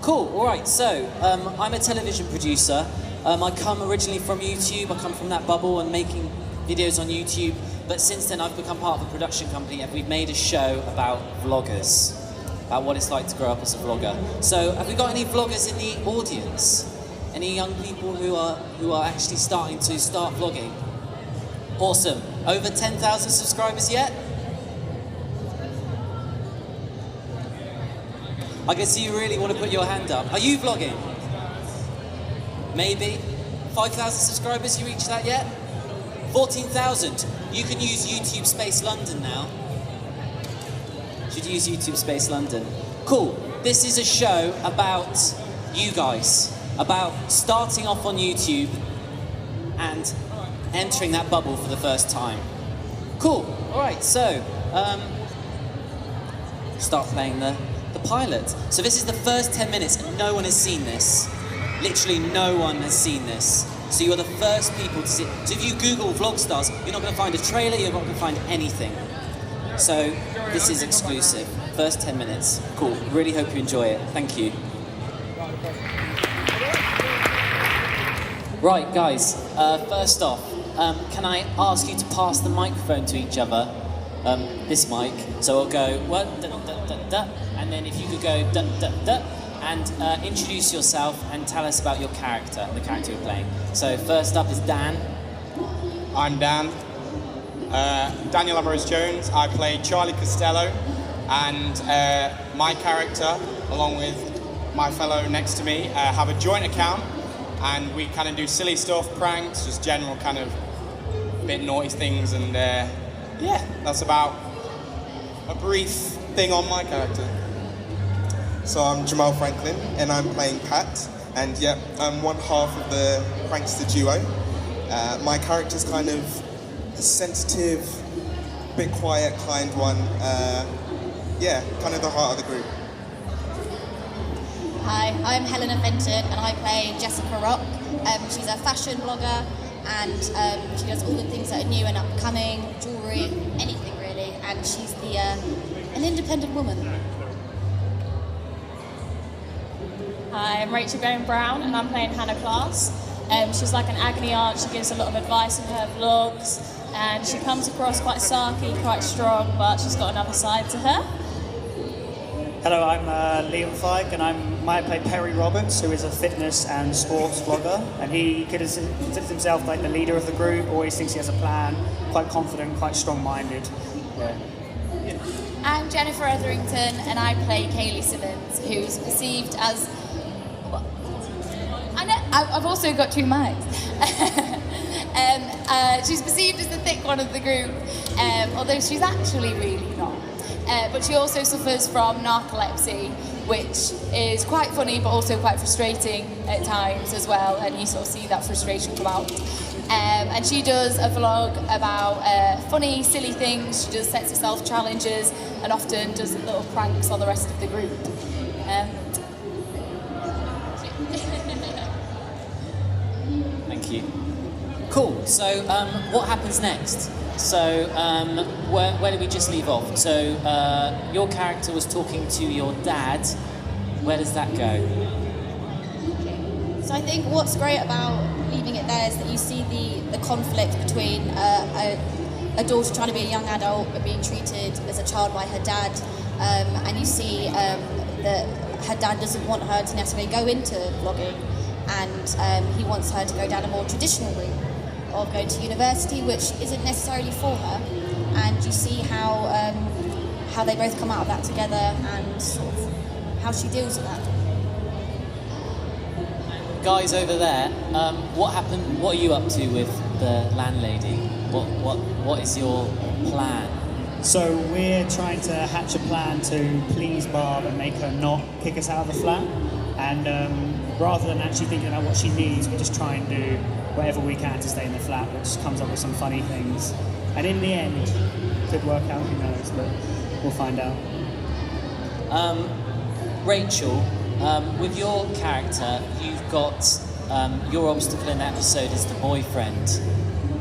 Cool, all right, so I'm a television producer. I come originally from YouTube, I come from that bubble and making videos on YouTube, but since then I've become part of a production company and we've made a show about vloggers, about what it's like to grow up as a vlogger. So have we got any vloggers in the audience? Any young people who are actually starting to start vlogging? Awesome. Over 10,000 subscribers yet? I can see you really want to put your hand up. Are you vlogging? Maybe. 5,000 subscribers, you reached that yet? 14,000. You can use YouTube Space London now. Should use YouTube Space London. Cool. This is a show about you guys, about starting off on YouTube and entering that bubble for the first time. Cool. All right, so start playing the pilot. So this is the first 10 minutes and no one has seen this. Literally no one has seen this. So you're the first people to see it. So if you Google vlog stars, you're not going to find a trailer, you're not going to find anything. So this is exclusive. First 10 minutes. Cool. Really hope you enjoy it. Thank you. Right, guys. First off, can I ask you to pass the microphone to each other? This mic. So I'll go, one, da, da, da, da, and then if you could go, da, da, da, and introduce yourself and tell us about your character, the character you're playing. So first up is Dan. I'm Dan. Daniel Ambrose-Jones. I play Charlie Costello, and my character, along with my fellow next to me, have a joint account, and we kind of do silly stuff, pranks, just general kind of bit naughty things, and yeah, that's about a brief thing on my character. So I'm Jamal Franklin, and I'm playing Pat, and yeah, I'm one half of the prankster duo. My character's kind of a sensitive, bit quiet, kind one. Yeah, kind of the heart of the group. Hi, I'm Helena Fenton, and I play Jessica Rock. She's a fashion blogger, and she does all the things that are new and upcoming, jewellery, anything really, and she's an independent woman. Hi, I'm Rachel Brown, and I'm playing Hannah Class. She's like an agony aunt. She gives a lot of advice in her vlogs, and she comes across quite sarky, quite strong, but she's got another side to her. Hello, I'm Liam Feig, and I play Perry Roberts, who is a fitness and sports vlogger, and he considers himself like the leader of the group, always thinks he has a plan, quite confident, quite strong-minded. Yeah. I'm Jennifer Etherington, and I play Kaylee Simmons, who's perceived as... I've also got two mics. She's perceived as the thick one of the group, although she's actually really not. But she also suffers from narcolepsy, which is quite funny but also quite frustrating at times as well, and you sort of see that frustration come out. And she does a vlog about funny, silly things. She just sets herself challenges and often does little pranks on the rest of the group. Thank you. Cool, so what happens next? So where did we just leave off? So your character was talking to your dad. Where does that go? So I think what's great about leaving it there is that you see the conflict between a daughter trying to be a young adult but being treated as a child by her dad, and you see that her dad doesn't want her to necessarily go into vlogging, and he wants her to go down a more traditional route of going to university, which isn't necessarily for her, and you see how they both come out of that together and sort of how she deals with that. Guys over there, what happened? What are you up to with the landlady? What is your plan? So we're trying to hatch a plan to please Barb and make her not kick us out of the flat, and rather than actually thinking about what she needs, we just try and do whatever we can to stay in the flat, which comes up with some funny things. And in the end, could work out, who knows, but we'll find out. Rachel, with your character, you've got your obstacle in the episode is the boyfriend,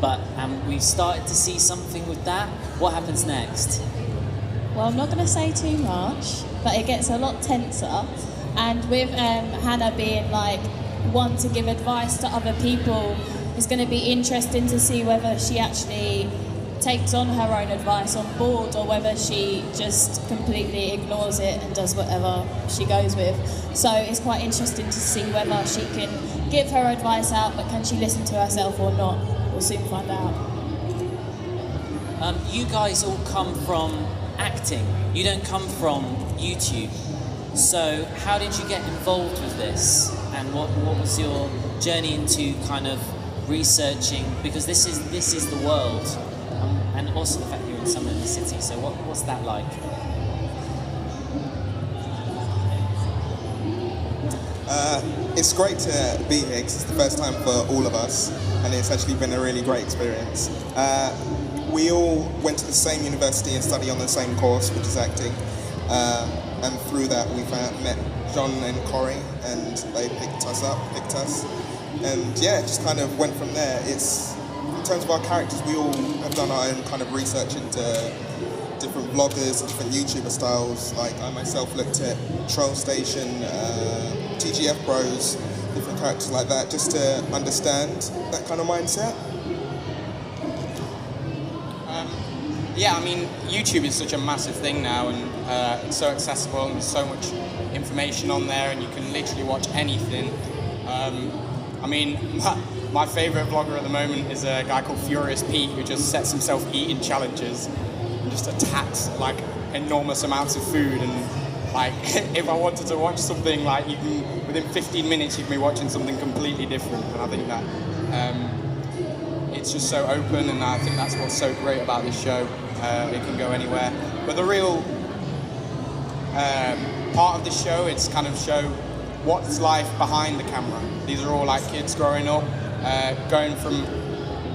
but we've started to see something with that. What happens next? Well, I'm not going to say too much, but it gets a lot tenser. And with Hannah being like one to give advice to other people, it's going to be interesting to see whether she actually takes on her own advice on board or whether she just completely ignores it and does whatever she goes with. So it's quite interesting to see whether she can give her advice out, but can she listen to herself or not? We'll soon find out. You guys all come from acting. You don't come from YouTube. So how did you get involved with this? And what was your journey into kind of researching? Because this is the world. And also the fact you're in Summer in the City, so what's that like? It's great to be here because it's the first time for all of us, and it's actually been a really great experience. We all went to the same university and studied on the same course, which is acting, and through that we met John and Corry, and they picked us, and yeah, it just kind of went from there. In terms of our characters, we all have done our own kind of research into different vloggers and different YouTuber styles. Like I myself looked at Troll Station, TGF Bros, different characters like that, just to understand that kind of mindset. Yeah, I mean, YouTube is such a massive thing now, and it's so accessible, and there's so much information on there, and you can literally watch anything. I mean, my favourite vlogger at the moment is a guy called Furious Pete, who just sets himself eating challenges and just attacks like enormous amounts of food. And like, if I wanted to watch something, like you can, within 15 minutes, you can be watching something completely different. And I think that it's just so open, and I think that's what's so great about this show. It can go anywhere. But the real part of the show, it's kind of show what's life behind the camera. These are all like kids growing up, going from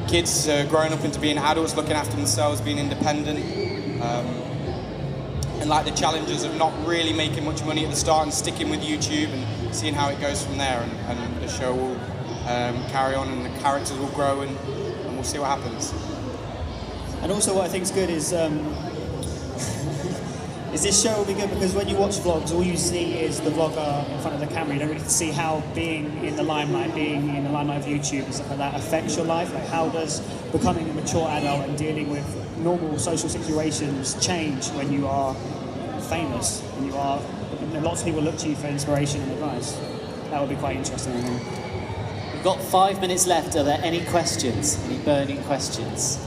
kids growing up into being adults, looking after themselves, being independent, and like the challenges of not really making much money at the start and sticking with YouTube and seeing how it goes from there. And the show will carry on, and the characters will grow, and we'll see what happens. And also what I think is good is this show will be good because when you watch vlogs, all you see is the vlogger in front of the camera. You don't really see how being in the limelight of YouTube and stuff like that affects your life. Like how does becoming a mature adult and dealing with normal social situations change when you are famous and lots of people look to you for inspiration and advice. That would be quite interesting, I think. We've got 5 minutes left. Are there any questions? Any burning questions?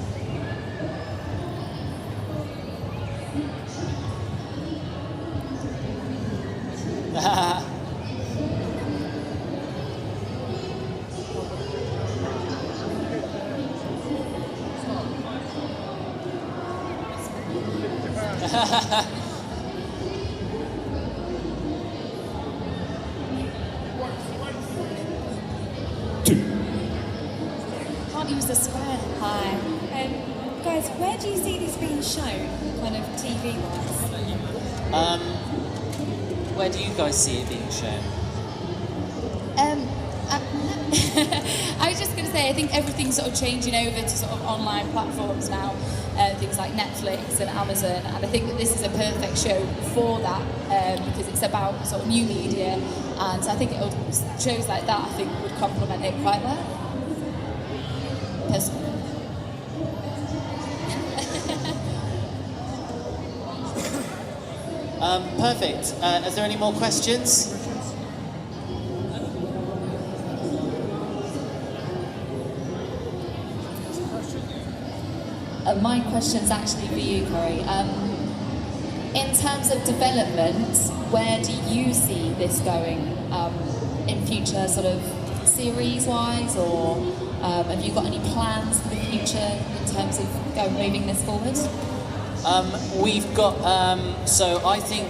Can't use the square. Hi. Guys, where do you see this being shown, kind of TV-wise? Where do you guys see it being shown? I was just going to say, I think everything's sort of changing over to sort of online platforms now, things like Netflix and Amazon, and I think that this is a perfect show for that because it's about sort of new media, and so I think shows like that I think would complement it quite well. Personally. Perfect. Is there any more questions? My question's actually for you, Corry. In terms of development, where do you see this going in future, sort of series-wise, or have you got any plans for the future in terms of moving this forward? We've got, so I think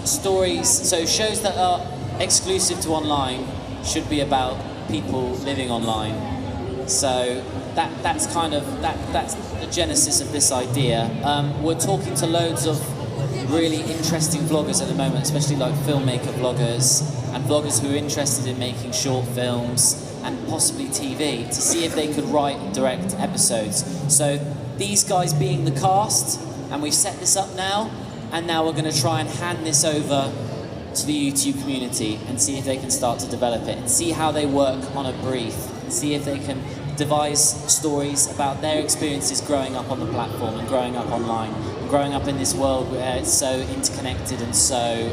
stories, so shows that are exclusive to online should be about people living online. So that's kind of, that's the genesis of this idea. We're talking to loads of really interesting vloggers at the moment, especially like filmmaker vloggers and vloggers who are interested in making short films and possibly TV to see if they could write and direct episodes. So these guys being the cast, and we've set this up now, and now we're going to try and hand this over to the YouTube community and see if they can start to develop it and see how they work on a brief, see if they can devise stories about their experiences growing up on the platform and growing up online, and growing up in this world where it's so interconnected and so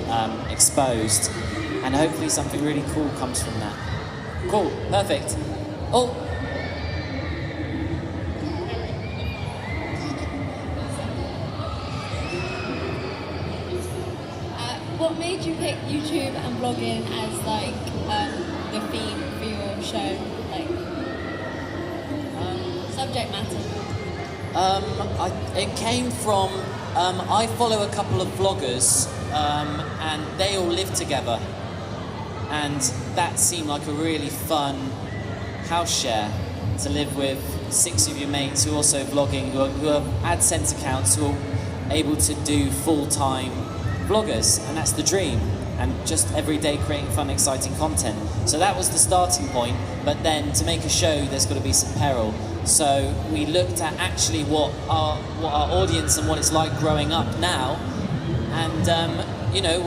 exposed, and hopefully something really cool comes from that. Cool, perfect. Oh. What made you pick YouTube and vlogging as like the theme for your show? Like subject matter? It came from I follow a couple of vloggers and they all live together, and that seemed like a really fun house share to live with 6 of your mates who are also vlogging, who have AdSense accounts, who are able to do full-time vloggers, and that's the dream, and just every day creating fun, exciting content. So that was the starting point, but then to make a show there's got to be some peril. So we looked at actually what our audience and what it's like growing up now, and you know,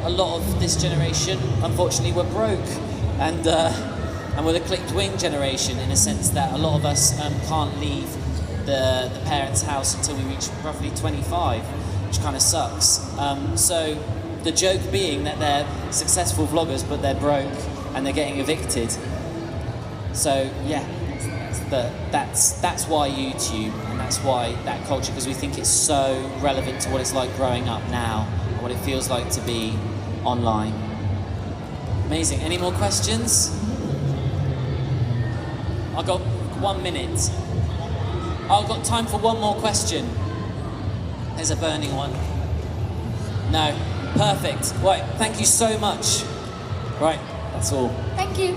a lot of this generation unfortunately were broke, and we're the clipped wing generation in a sense that a lot of us can't leave the parents' house until we reach roughly 25, which kind of sucks. So the joke being that they're successful vloggers but they're broke and they're getting evicted. So yeah, that's why YouTube, and that's why that culture, because we think it's so relevant to what it's like growing up now and what it feels like to be online. Amazing. Any more questions? I've got 1 minute. I've got time for one more question. There's a burning one. No. Perfect. Right, thank you so much. Right, that's all. Thank you.